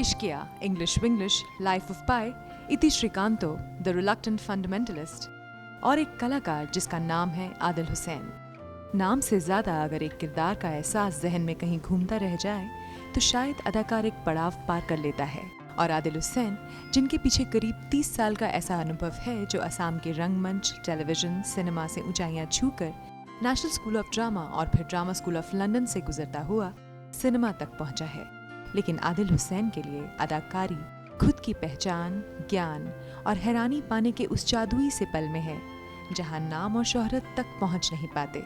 Ishqiya, English Vinglish, Life of Pi, Iti Srikanto, The Reluctant Fundamentalist और एक कलाकार जिसका नाम है आदिल हुसैन। नाम से ज़्यादा अगर एक किरदार का एहसास जहन में कहीं घूमता रह जाए तो शायद अदाकार एक पड़ाव पार कर लेता है। और आदिल हुसैन, जिनके पीछे करीब 30 साल का ऐसा अनुभव है, जो असम के रंगमंच, टेलीविजन, सिनेमा से ऊंचाइयां छूकर नेशनल स्कूल ऑफ ड्रामा और फिर ड्रामा स्कूल ऑफ लंदन से गुजरता हुआ सिनेमा तक पहुंचा है। लेकिन आदिल हुसैन के लिए अदाकारी खुद की पहचान, ज्ञान और हैरानी पाने के उस जादुई से पल में है जहां नाम और शोहरत तक पहुंच नहीं पाते।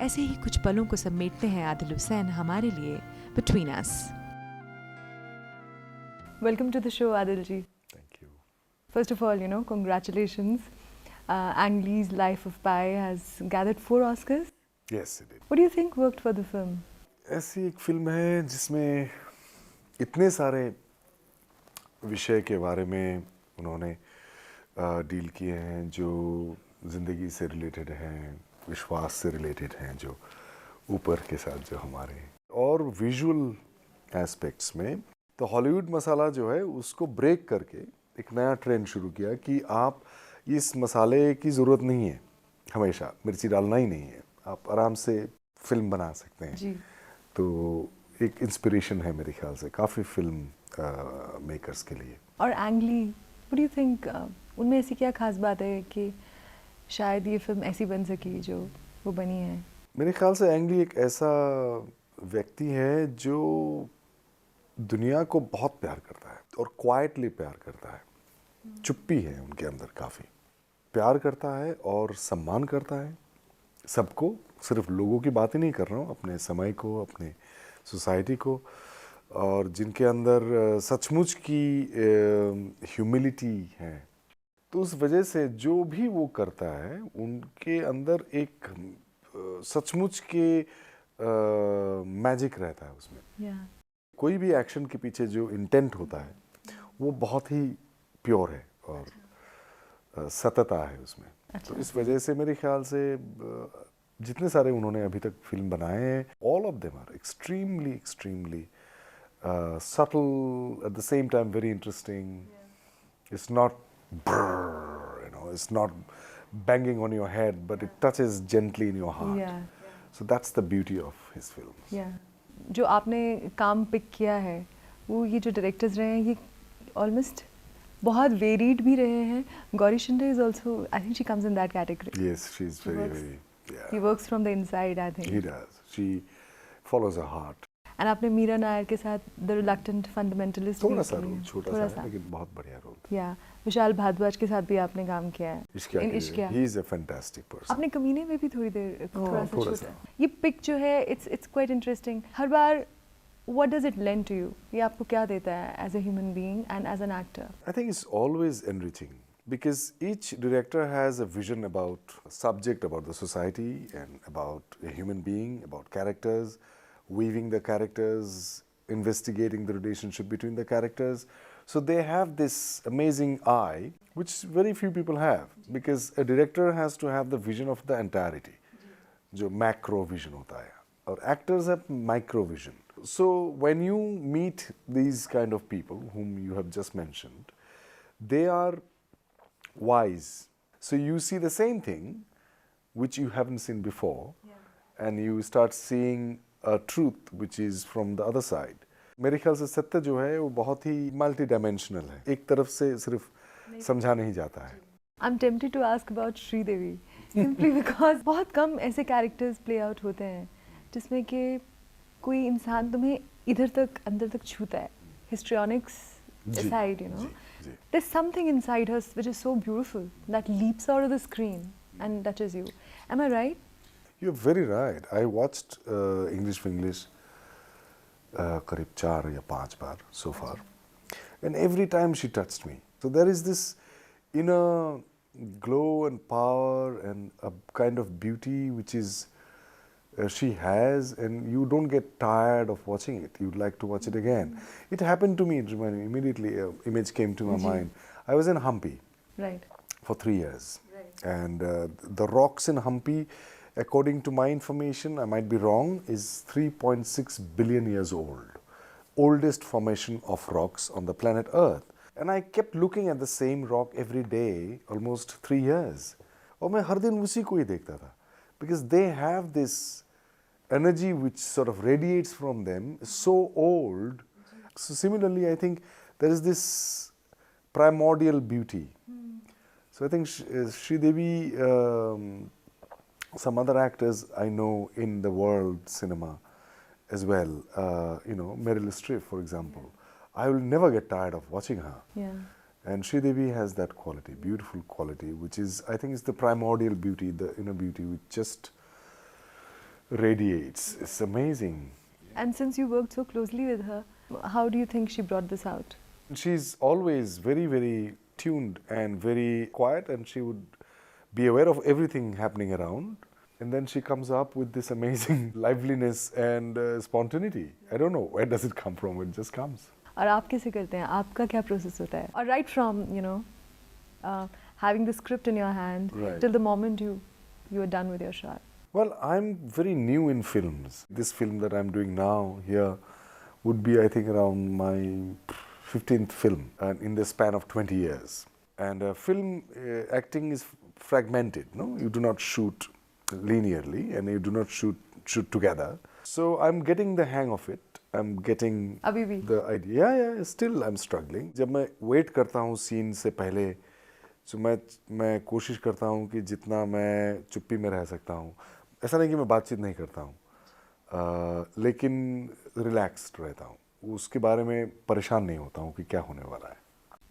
ऐसे ही कुछ पलों को समेटते हैं आदिल हुसैन हमारे लिए between us. Welcome to the show, Adil ji. Thank you. First of all, congratulations. Ang Lee's Life of Pi has gathered 4 Oscars. Yes, it did. What do you think worked for the film? ऐसी एक film है जिसमें इतने सारे विषय के बारे में उन्होंने डील किए हैं जो ज़िंदगी से रिलेटेड हैं, विश्वास से रिलेटेड हैं, जो ऊपर के साथ जो हमारे, और विजुअल एस्पेक्ट्स में तो हॉलीवुड मसाला जो है उसको ब्रेक करके एक नया ट्रेंड शुरू किया कि आप इस मसाले की ज़रूरत नहीं है, हमेशा मिर्ची डालना ही नहीं है, आप आराम से फिल्म बना सकते हैं जी। तो एक इंस्पिरेशन है मेरे ख्याल से काफ़ी फिल्म मेकर्स के लिए। और एंग ली, व्हाट डू यू थिंक, उनमें ऐसी क्या खास बात है कि शायद ये फिल्म ऐसी बन सकी जो वो बनी है? मेरे ख्याल से एंग ली एक ऐसा व्यक्ति है जो दुनिया को बहुत प्यार करता है और क्वाइटली प्यार करता है। चुप्पी है उनके अंदर, काफ़ी प्यार करता है और सम्मान करता है सबको। सिर्फ लोगों की बात ही नहीं कर रहा हूँ, अपने समय को, अपने सोसाइटी को, और जिनके अंदर सचमुच की ह्यूमिलिटी है। तो उस वजह से जो भी वो करता है उनके अंदर एक सचमुच के मैजिक रहता है उसमें। कोई भी एक्शन के पीछे जो इंटेंट होता है वो बहुत ही प्योर है और सतता है उसमें। तो इस वजह से मेरे ख्याल से जितने सारे उन्होंने अभी तक फिल्म बनाए हैं, all of them are extremely subtle, at the same time very interesting. It's not it's not banging on your head, but it touches gently in your heart. So that's the beauty of his films. जो आपने काम pick किया है वो ये जो directors रहे हैं ये ऑलमोस्ट बहुत वेरिड भी रहे हैं। Gauri Shinde is also, I think she comes in that category. Yes, she's very He works from the inside, I think. He does. She follows her heart. And आपने मीरा नायर के साथ द रिलक्टेंट फंडामेंटलिस्ट थोड़ा सा role, छोटा सा लेकिन बहुत बढ़िया रोल। विशाल भारद्वाज के साथ भी आपने काम किया है। Ishqiya. He is a fantastic person. आपने कमीने में भी थोड़ी देर थोड़ा सा ये पिक जो है it's quite interesting. Her bar what does it lend to you? ये आपको क्या देता है as a human being and as an actor? I think it's always enriching because each director has a vision about a subject, about the society, and about a human being, about characters, weaving the characters, investigating the relationship between the characters. So they have this amazing eye, which very few people have, because a director has to have the vision of the entirety, जो macro vision होता है, और actors have micro vision. So when you meet these kind of people whom you have just mentioned, they are wise. So you see the same thing which you haven't seen before, and you start seeing a truth which is from the other side. मेरे ख्याल से सत्य जो है वो बहुत ही multi dimensional है, एक तरफ से सिर्फ समझा नहीं जाता है। I'm tempted to ask about Sridevi simply because बहुत कम ऐसे कैरेक्टर्स प्ले आउट होते हैं जिसमें कि कोई इंसान तुम्हें इधर तक अंदर तक छूता है। Histrionics aside, there's something inside her which is so beautiful that leaps out of the screen and touches you. Am I right? You're very right. I watched English Vinglish करीब 4 या 5 बार so far, and every time she touched me. So there is this inner glow and power and a kind of beauty which is she has, and you don't get tired of watching it. You'd like to watch it again. It happened to me. It reminded me immediately. An image came to my mind. I was in Hampi for 3 years, and the rocks in Hampi, according to my information, I might be wrong, is 3.6 billion years old. oldest formation of rocks on the planet Earth. And I kept looking at the same rock every day, almost 3 years. और मैं हर दिन उसी को ही देखता था. Because they have this energy which sort of radiates from them, so old. So similarly, I think there is this primordial beauty. So I think Sri Devi, some other actors I know in the world cinema as well, Meryl Streep, for example. I will never get tired of watching her. Yeah. And Sri Devi has that quality, beautiful quality, which is, I think, is the primordial beauty, the inner beauty, which just radiates. It's amazing. And since you worked so closely with her, how do you think she brought this out? She's always very, very tuned and very quiet, and she would be aware of everything happening around. And then she comes up with this amazing liveliness and spontaneity. I don't know, where does it come from? It just comes. और आप कैसे करते हैं? आपका क्या process होता है? Or right from, having the script in your hand, right, till the moment you are done with your shot. Well, I'm very new in films. This film that I'm doing now here would be, I think, around my 15th film, and in the span of 20 years. And film acting is fragmented, no? You do not shoot linearly, and you do not shoot together. So I'm getting the hang of it. I'm getting the idea. Yeah, still I'm struggling. जब मैं wait करता हूँ scene से पहले, so मैं कोशिश करता हूँ कि जितना मैं चुप्पी में रह सकता हूँ. ऐसा नहीं कि मैं बातचीत नहीं करता हूँ, लेकिन relaxed रहता हूँ. उसके बारे में परेशान नहीं होता हूँ कि क्या होने वाला है.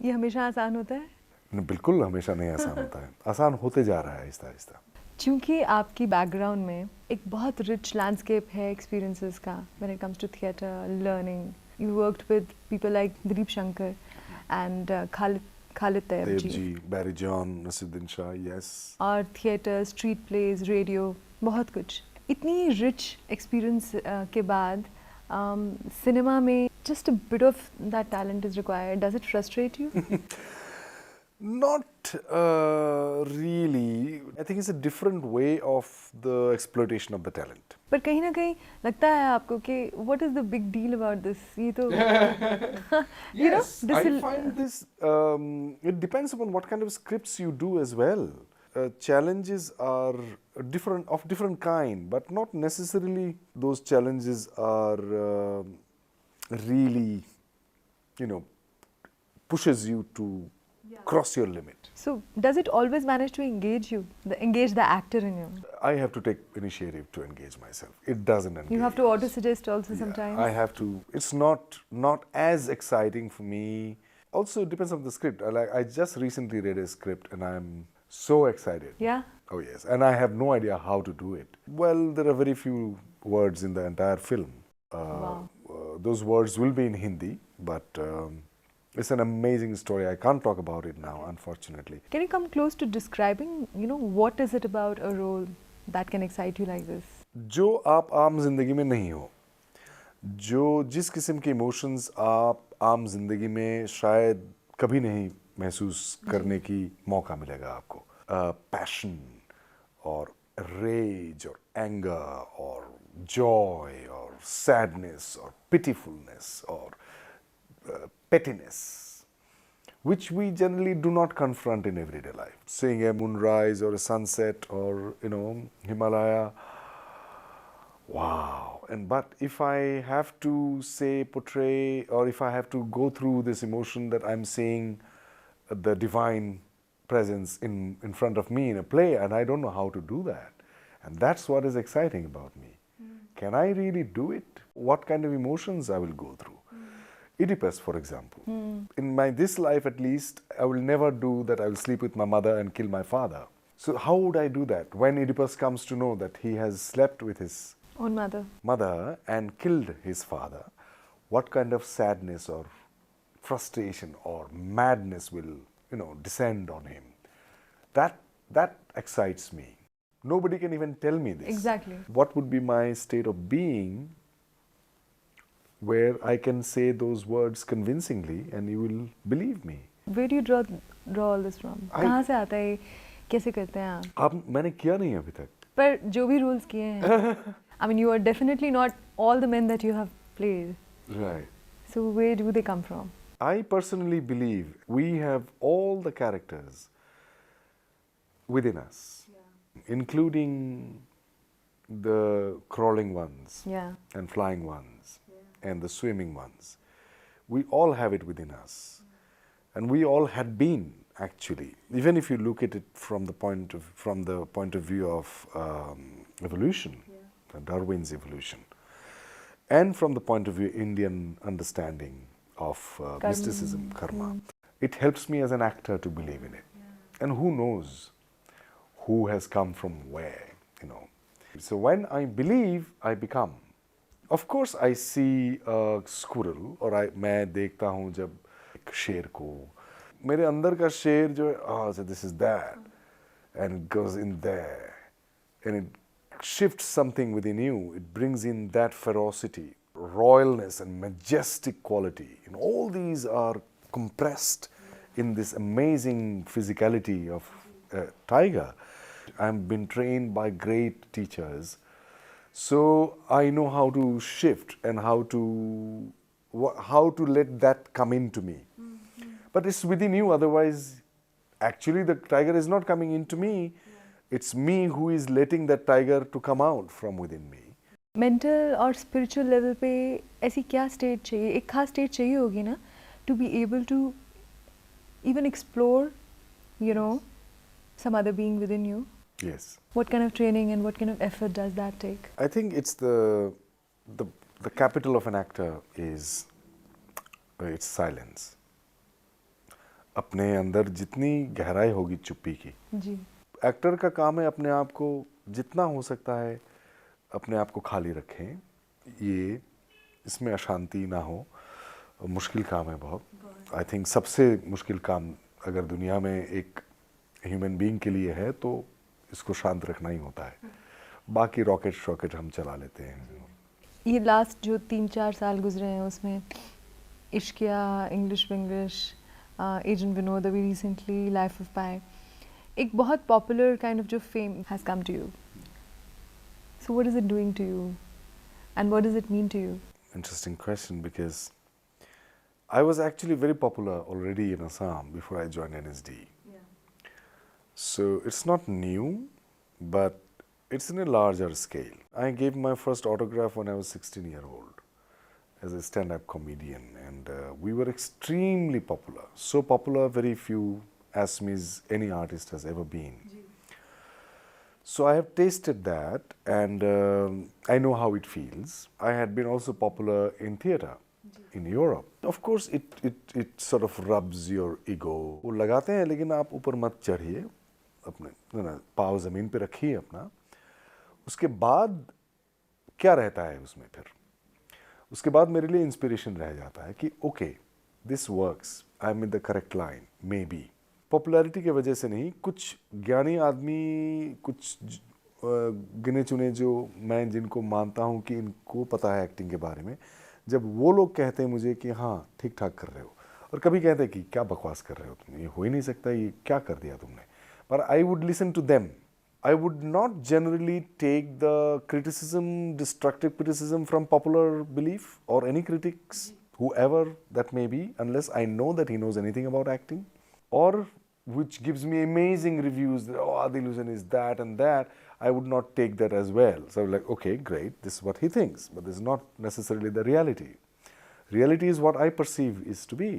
ये हमेशा आसान होता है? नहीं, बिल्कुल हमेशा नहीं आसान होता है. आसान होते जा रहा है आहिस्ता-आहिस्ता. क्योंकि आपकी बैकग्राउंड में एक बहुत रिच लैंडस्केप है एक्सपीरियंसेस का when it comes to theatre learning. You worked with people like Dilip Shankar and Khalid Tayyab ji, Barry John, Naseeruddin Shah, yes. और थिएटर, स्ट्रीट प्लेज, रेडियो, बहुत कुछ. इतनी रिच एक्सपीरियंस के बाद सिनेमा में just a bit of that talent is required. Does it frustrate you? Not really. I think it's a different way of the exploitation of the talent. पर कहीं ना कहीं लगता है आपको कि what is the big deal about this? ये तो yes, I find this. It depends upon what kind of scripts you do as well. Challenges are different kind, but not necessarily those challenges are really, pushes you to cross your limit. So does it always manage to engage you, engage the actor in you? I have to take initiative to engage myself. It doesn't engage. You have to auto-suggest also sometimes? I have to. It's not as exciting for me. Also, it depends on the script. I just recently read a script and I'm so excited. Yeah? Oh yes, and I have no idea how to do it. Well, there are very few words in the entire film. Wow. Those words will be in Hindi, but it's an amazing story. I can't talk about it now, unfortunately. Can you come close to describing, what is it about a role that can excite you like this? जो आप आम जिंदगी में नहीं हो, जिस किस्म के इमोशंस आप आम जिंदगी में शायद कभी नहीं महसूस करने की मौका मिलेगा आपको. Passion or rage or anger or joy or sadness or pitifulness or pettiness, which we generally do not confront in everyday life. Seeing a moonrise or a sunset or, Himalaya, wow. But if I have to portray, or if I have to go through this emotion that I'm seeing the divine presence in front of me in a play, and I don't know how to do that. And that's what is exciting about me. Can I really do it? What kind of emotions I will go through? Oedipus, for example. In this life at least, I will never do that. I will sleep with my mother and kill my father. So how would I do that? When Oedipus comes to know that he has slept with his own mother and killed his father, what kind of sadness or frustration or madness will, descend on him? That excites me. Nobody can even tell me this. Exactly. What would be my state of being where I can say those words convincingly and you will believe me? Where do you draw all this from? कहाँ से आता है? कैसे करते हैं आप? अब मैंने किया नहीं अभी तक. पर जो भी roles किए हैं, I mean, you are definitely not all the men that you have played. Right. So where do they come from? I personally believe we have all the characters within us, including the crawling ones Yeah. and flying ones and the swimming ones. We all have it within us. And we all had been, actually, even if you look at it from the point of view of evolution, Darwin's evolution, and from the point of view Indian understanding of mysticism, karma. It helps me as an actor to believe in it. And who knows who has come from where, you know. So when I believe, I become. Of course, I see a squirrel, or मैं देखता हूँ जब एक शेर को, मेरे अंदर का शेर जो है, so this is that, and it goes in there, and it shifts something within you. It brings in that ferocity, royalness, and majestic quality. And all these are compressed in this amazing physicality of a tiger. I've been trained by great teachers, so I know how to shift and how to let that come into me. But it's within you, otherwise, actually the tiger is not coming into me. It's me who is letting that tiger to come out from within me. Mental और spiritual level पे ऐसी क्या state चाहिए, एक खास state चाहिए होगी ना, to be able to even explore, you know, some other being within you? Yes. What kind of training and what kind of effort does that take? I think it's the capital of an actor is its silence. अपने अंदर जितनी गहराई होगी चुप्पी की, जी. Actor का काम है अपने आप को जितना हो सकता है अपने आप को खाली रखें. ये इसमें अशांति ना हो. मुश्किल काम है बहुत. आई थिंक सबसे मुश्किल काम अगर दुनिया में एक ह्यूमन बीइंग के लिए है तो इसको शांत रखना ही होता है. बाकी रॉकेट हम चला लेते हैं. ये लास्ट जो 3-4 साल गुजरे हैं उसमें इश्किया, इंग्लिश विंग्लिश, एजेंट विनोद, अभी रिसेंटली लाइफ ऑफ पाई, एक बहुत पॉपुलर काइंड ऑफ जो fame has come to you. So what is it doing to you and what does it mean to you? Interesting question, because I was actually very popular already in Assam before I joined NSD. So it's not new, but it's in a larger scale. I gave my first autograph when I was 16-year-old as a stand-up comedian, and we were extremely popular. So popular, very few as me as any artist has ever been. So I have tasted that, and I know how it feels. I had been also popular in theatre in Europe. Of course, it sort of rubs your ego. वो लगाते हैं लेकिन आप ऊपर मत चढ़िए, अपने ना पाँव ज़मीन पे रखिए अपना. उसके बाद क्या रहता है उसमें फिर? उसके बाद मेरे लिए इंस्पिरेशन रह जाता है कि okay, this works, I am in the correct line, may be. Popularity के वजह से नहीं, कुछ ज्ञानी आदमी, कुछ गिने चुने जो मैं जिनको मानता हूँ कि इनको पता है एक्टिंग के बारे में, जब वो लोग कहते हैं मुझे कि हाँ ठीक ठाक कर रहे हो, और कभी कहते हैं कि क्या बकवास कर रहे हो तुम, ये हो ही नहीं सकता, ये क्या कर दिया तुमने. But I would listen to them. I would not generally take the criticism, destructive criticism from popular belief or any critics, whoever that may be, unless I know that he knows anything about acting, or which gives me amazing reviews that, oh, Adil Hussain is that and that. I would not take that as well. So I'm like, okay, great, this is what he thinks, but this is not necessarily the reality. Reality is what I perceive is to be.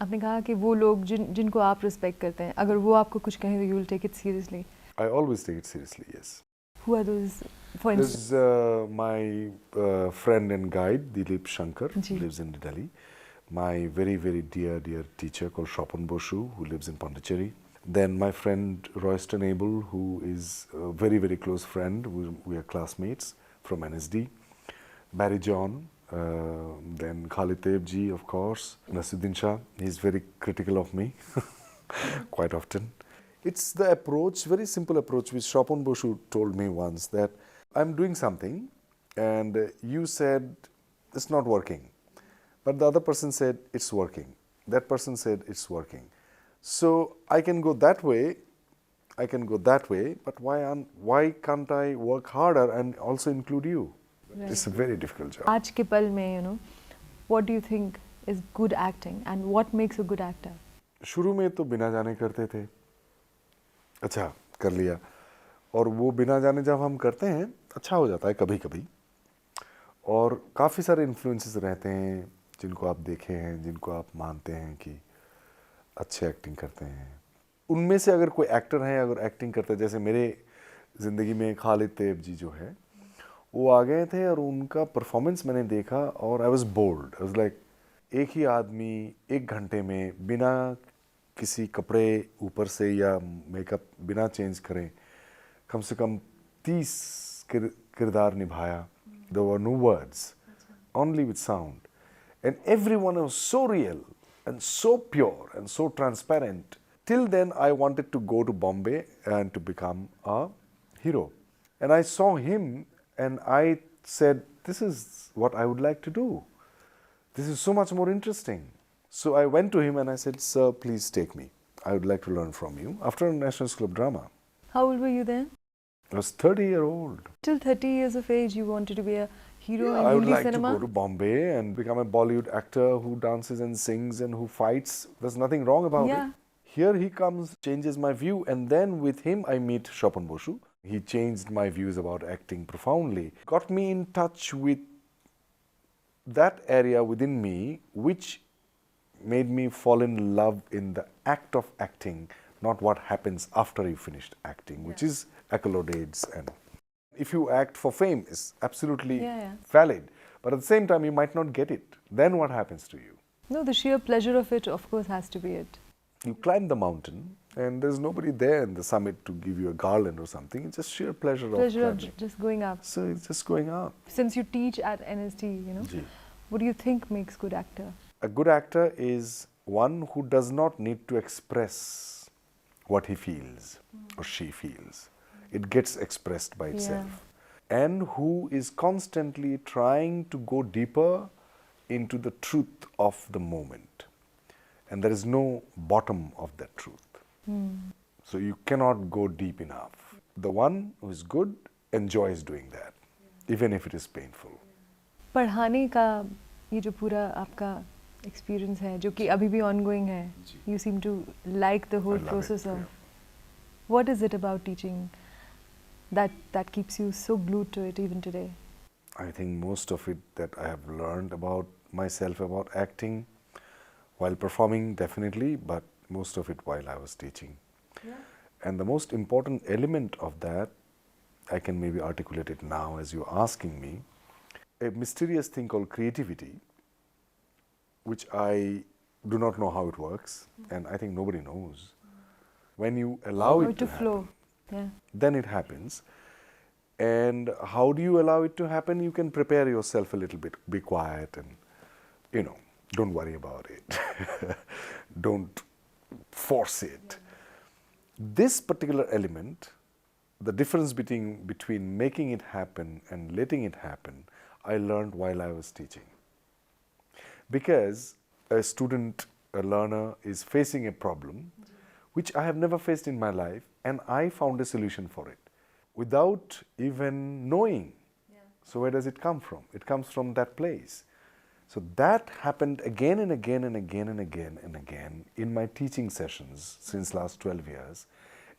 आपने कहा कि वो लोग जिनको आप respect करते हैं, अगर वो आपको कुछ कहें तो you will take it seriously. I always take it seriously, yes. Who are those, for instance? There's my friend and guide, Dilip Shankar, who lives in Delhi. My very, very dear teacher called Shopon Boshu, who lives in Pondicherry. Then my friend Royston Abel, who is a very, very close friend. We are classmates from NSD. Barry John. Then Khalid Tebji, of course. Nasiruddin Shah, he's very critical of me quite often. It's the approach, very simple approach, which Shopon Boshu told me once, that I'm doing something and you said it's not working, but the other person said it's working. That person said it's working. So I can go that way, but why can't I work harder and also include you? Right. It's a very difficult job. आज के पल में, you know, what do you think is good acting and what makes a good actor? शुरू में तो बिना जाने करते थे, अच्छा कर लिया, और वो बिना जाने जब हम करते हैं अच्छा हो जाता है कभी कभी, और काफ़ी सारे इन्फ्लुएंसेस रहते हैं जिनको आप देखे हैं, जिनको आप मानते हैं कि अच्छे एक्टिंग करते हैं। उनमें से अगर कोई एक्टर है, अगर एक्टिंग करते हैं, जैसे मेरे ज़िंदगी में खालिद तैयब जी जो है, वो आ गए थे और उनका परफॉर्मेंस मैंने देखा और I was bowled. I was like, एक ही आदमी 1 घंटे में बिना किसी कपड़े ऊपर से या मेकअप बिना चेंज करें कम से कम 30 किरदार निभाया। There were no words, only with sound, and everyone was so real and so pure and so transparent. Till then I wanted to go to Bombay and to become a hero. And I saw him and I said, this is what I would like to do. This is so much more interesting. So I went to him and I said, sir, please take me. I would like to learn from you. After a National School of Drama. How old were you then? I was 30-year-old. Till 30 years of age you wanted to be a hero in I would Hindi like cinema? to go to Bombay and become a Bollywood actor who dances and sings and who fights. There's nothing wrong about Yeah. it. Here he comes, changes my view, and then with him I meet Chopin Boshu. He changed my views about acting profoundly. Got me in touch with that area within me which made me fall in love in the act of acting, not what happens after you finished acting, which is accolades. And if you act for fame, is absolutely valid, but at the same time you might not get it. Then what happens to you? No, the sheer pleasure of it, of course, has to be it. You climb the mountain and there's nobody there in the summit to give you a garland or something. It's just sheer pleasure of climbing. Just going up. So it's just going up. Since you teach at NST, you know, Ji. what do you think makes good actor? A good actor is one who does not need to express what he feels or she feels. It gets expressed by itself. And who is constantly trying to go deeper into the truth of the moment. And there is no bottom of that truth. So you cannot go deep enough. The one who is good enjoys doing that, even if it is painful. पढ़ाने का ये जो पूरा आपका experience है, जो कि अभी भी ongoing है, you seem to like the whole process of. What is it about teaching that keeps you so glued to it even today? I think most of it that I have learned about myself, about acting, while performing definitely, but most of it while I was teaching. And the most important element of that, I can maybe articulate it now as you're asking me, a mysterious thing called creativity, which I do not know how it works, and I think nobody knows. When you allow it to flow. happen, then it happens. And how do you allow it to happen? You can prepare yourself a little bit, be quiet, and don't worry about it. Don't force it. This particular element, the difference between making it happen and letting it happen, I learned while I was teaching. Because a student, a learner is facing a problem which I have never faced in my life, and I found a solution for it without even knowing. So where does it come from? It comes from that place. So that happened again and again and again and again and again in my teaching sessions since last 12 years,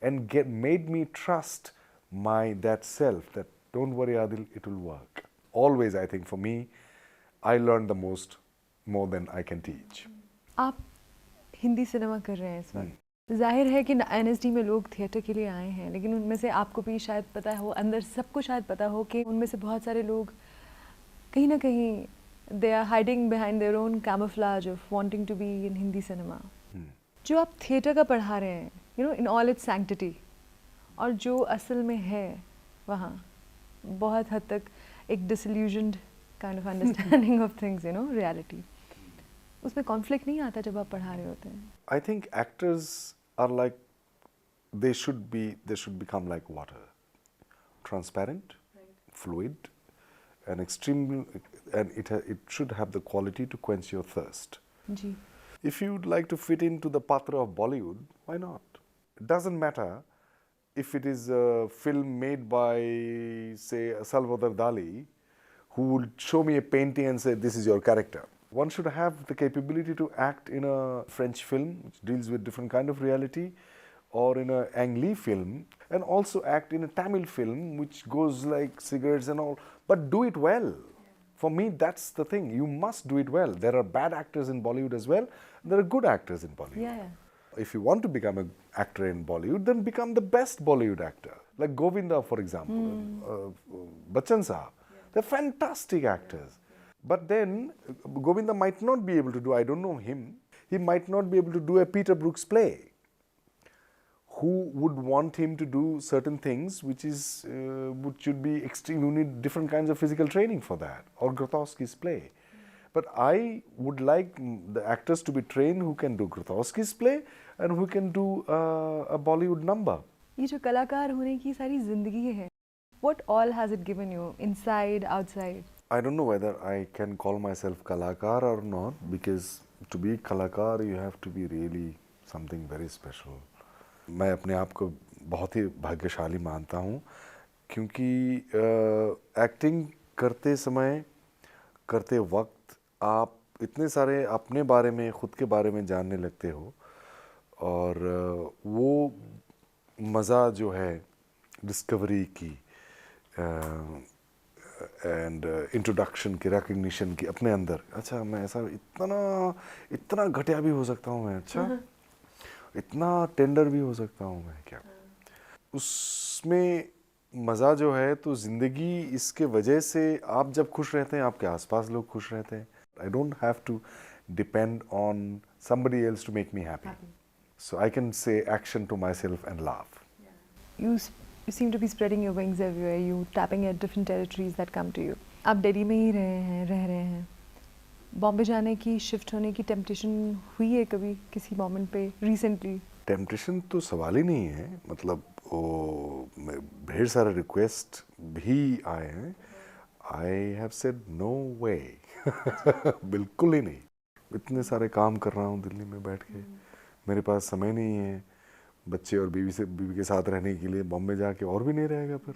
and made me trust that self, that don't worry Adil, it will work. Always, I think for me, I learned the most, more than I can teach. आप Hindi cinema कर रहे हैं इस वक्त, जाहिर है कि NSD में लोग थिएटर के लिए आए हैं, लेकिन उनमें से आपको भी शायद पता हो, अंदर सबको शायद पता हो कि उनमें से बहुत सारे लोग कहीं ना कहीं they are hiding behind their own camouflage of wanting to be in Hindi cinema. जो आप थिएटर का पढ़ा रहे हैं, in all its sanctity, और जो असल में है वहाँ बहुत हद तक एक disillusioned kind of understanding of things, reality. उसमें conflict नहीं आता जब आप पढ़ा रहे होते हैं. I think actors are like, they should become like water, transparent, fluid, and it should have the quality to quench your thirst. Ji. If you'd like to fit into the patra of Bollywood, why not? It doesn't matter if it is a film made by, say, Salvador Dali, who would show me a painting and say, this is your character. One should have the capability to act in a French film which deals with different kind of reality, or in a Ang Lee film, and also act in a Tamil film which goes like cigarettes and all, but do it well. For me, that's the thing. You must do it well. There are bad actors in Bollywood as well. There are good actors in Bollywood. Yeah, yeah. If you want to become an actor in Bollywood, then become the best Bollywood actor. Like Govinda, for example, Bachchan Sahab. They're fantastic actors. But then, Govinda might not be able to do, I don't know him, he might not be able to do a Peter Brookes play. Who would want him to do certain things which should be extreme, you need different kinds of physical training for that, or Grotowski's play. But I would like the actors to be trained who can do Grotowski's play and who can do a Bollywood number. ये जो कलाकार होने की सारी जिंदगी है, what all has it given you, inside, outside? I don't know whether I can call myself Kalakar or not, because to be Kalakar you have to be really something very special. मैं अपने आप को बहुत ही भाग्यशाली मानता हूँ, क्योंकि acting करते समय, करते वक्त आप इतने सारे अपने बारे में, ख़ुद के बारे में जानने लगते हो, और वो मज़ा जो है डिस्कवरी की एंड इंट्रोडक्शन की, रिकग्निशन की अपने अंदर, अच्छा मैं ऐसा इतना घटिया भी हो सकता हूँ मैं, अच्छा इतना टेंडर भी हो सकता हूँ मैं क्या, उसमें मज़ा जो है, तो ज़िंदगी इसके वजह से आप जब खुश रहते हैं, आपके आसपास लोग खुश रहते हैं. I don't have to depend on somebody else to make me happy. So I can say action to myself and laugh. You seem to be spreading your wings everywhere. You tapping at different territories that come to you. आप दिल्ली में ही रह रहे हैं. बॉम्बे जाने की, shift होने की temptation हुई है कभी किसी मोमेंट पे रिसेंटली? टेम्पटेशन तो सवाल ही नहीं है, मतलब वो ढेर सारे रिक्वेस्ट भी आए हैं. आई हैव सेड नो वे. बिल्कुल ही नहीं. इतने सारे काम कर रहा हूँ दिल्ली में बैठ के, मेरे पास समय नहीं है बच्चे और बीवी के साथ रहने के लिए. बॉम्बे जाके और भी नहीं रहेगा फिर.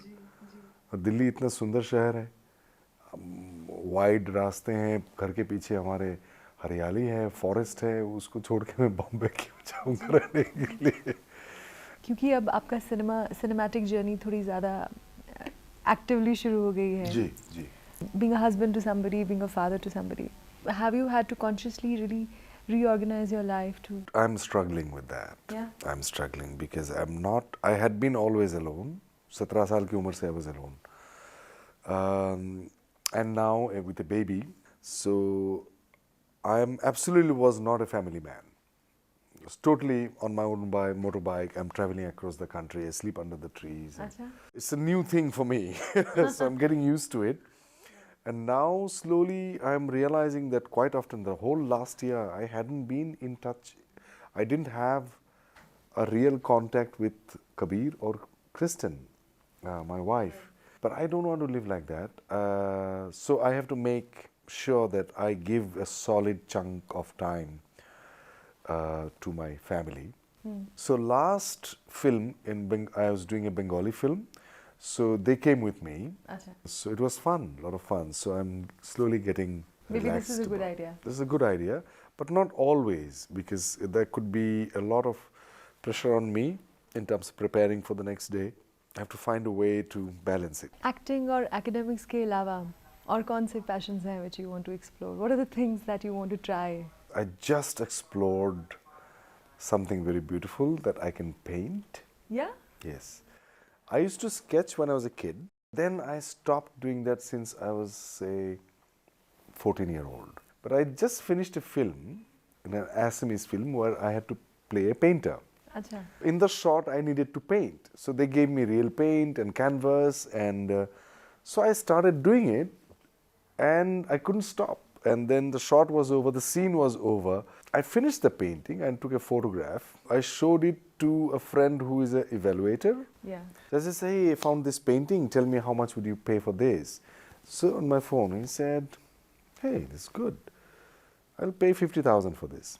और दिल्ली इतना सुंदर शहर है, वाइड रास्ते हैं, घर के पीछे हमारे हरियाली है, फॉरेस्ट है, उसको छोड़ के मैं बॉम्बे क्यों जाऊँगा रहने के लिए. क्योंकि अब आपका सिनेमैटिक जर्नी थोड़ी ज़्यादा एक्टिवली शुरू हो गई है. जी जी. Being a husband to somebody, being a father to somebody, have you had to consciously really reorganize your life to? I'm struggling with that. Yeah. I'm struggling because I had been always alone. 17 साल की उम्र से I was alone. And now with a baby, so I absolutely was not a family man. I was totally on my own motorbike. I'm traveling across the country. I sleep under the trees. It's a new thing for me, so I'm getting used to it. And now slowly I'm realizing that quite often, the whole last year, I hadn't been in touch. I didn't have a real contact with Kabir or Kristen, my wife. But I don't want to live like that. So I have to make sure that I give a solid chunk of time to my family. So last film, I was doing a Bengali film. So they came with me. So it was fun, a lot of fun. So I'm slowly getting Maybe relaxed. this is a good idea. This is a good idea, but not always, because there could be a lot of pressure on me in terms of preparing for the next day. I have to find a way to balance it. Acting or academics के अलावा और कौन से passions हैं which you want to explore? What are the things that you want to try? I just explored something very beautiful, that I can paint. Yeah? Yes. I used to sketch when I was a kid. Then I stopped doing that since I was, say, 14-year-old. But I just finished a film, an Assamese film, where I had to play a painter. Achha. In the shot, I needed to paint. So they gave me real paint and canvas, and so I started doing it, and I couldn't stop. And then the shot was over, the scene was over. I finished the painting and took a photograph. I showed it to a friend who is an evaluator. Yeah. So I just say, hey, I found this painting, tell me how much would you pay for this? So on my phone, he said, hey, this is good. I'll pay 50,000 for this.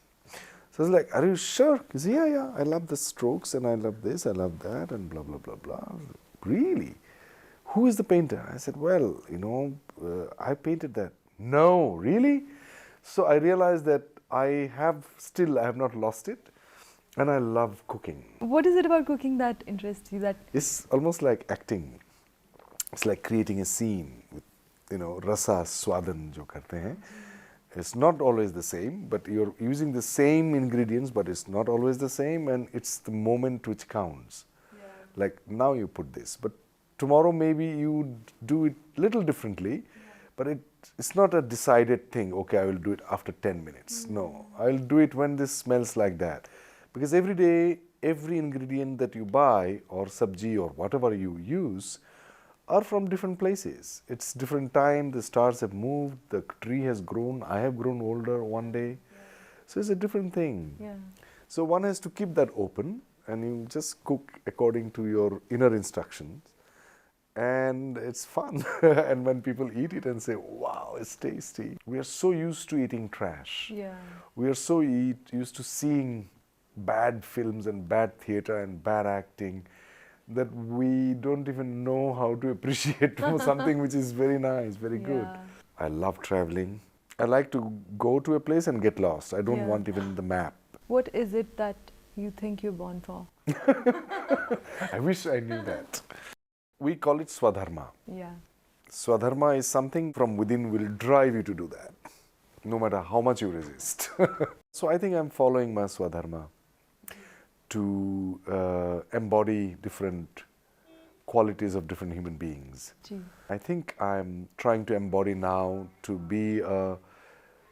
So I was like, are you sure? He said, yeah, I love the strokes, and I love this, I love that, and blah, blah, blah, blah. I was like, really? Who is the painter? I said, well, I painted that. No, really? So I realized that I have not lost it, and I love cooking. What is it about cooking that interests you? That It's almost like acting. It's like creating a scene with, rasa swadan jo karte hain. It's not always the same, but you're using the same ingredients, but it's not always the same, and it's the moment which counts. Yeah. Like now you put this, but tomorrow maybe you do it little differently, but it's not a decided thing. Okay, I will do it after 10 minutes. No, I'll do it when this smells like that. Because every day, every ingredient that you buy or sabji or whatever you use are from different places. It's different time, the stars have moved, the tree has grown, I have grown older one day. Yeah. So it's a different thing. Yeah. So one has to keep that open, and you just cook according to your inner instructions. And it's fun. And when people eat it and say, wow, it's tasty. We are so used to eating trash. Yeah. We are so used to seeing bad films and bad theatre and bad acting that we don't even know how to appreciate something which is very nice, very good. I love traveling. I like to go to a place and get lost. I don't want even the map. What is it that you think you're born for? I wish I knew that. We call it swadharma. Yeah. Swadharma is something from within will drive you to do that, no matter how much you resist. So I think I'm following my swadharma to embody different qualities of different human beings. Gee. I think I'm trying to embody now to be a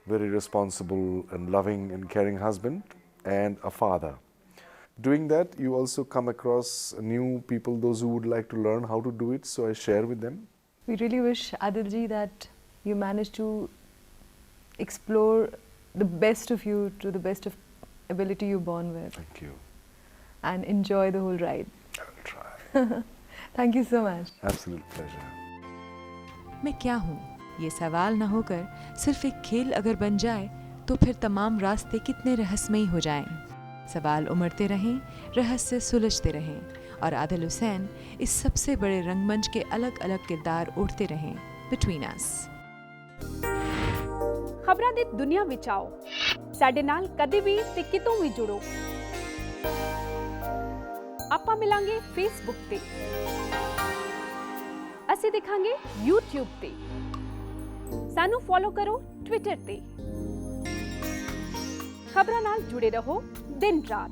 very responsible and loving and caring husband and a father. Doing that, you also come across new people, those who would like to learn how to do it, so I share with them. We really wish, Adilji, that you manage to explore the best of you to the best of ability you're born with. Thank you. And enjoy the whole ride. I'll try. Thank you so much. Absolute pleasure. मैं क्या हूँ? ये सवाल न होकर सिर्फ एक खेल अगर बन जाए तो फिर तमाम रास्ते कितने रहस्यमयी हो जाएं। सवाल उमड़ते रहें, रहस्य सुलझते रहें और आदिल हुसैन इस सबसे बड़े रंगमंच के अलग अलग किरदार उड़ते रहें बिटवीन अस। खबरां दी दुनिया विच आओ, साडे नाल कदे भी ते कितों भी जुड़ो। ਆਪਾਂ ਮਿਲਾਂਗੇ ਫੇਸਬੁੱਕ ਤੇ, ਅਸੀਂ ਦਿਖਾਂਗੇ YouTube ਤੇ, ਸਾਨੂੰ ਫੋਲੋ ਕਰੋ ਟਵਿੱਟਰ ਤੇ। ਖਬਰਾਂ ਨਾਲ ਜੁੜੇ ਰਹੋ ਦਿਨ ਰਾਤ।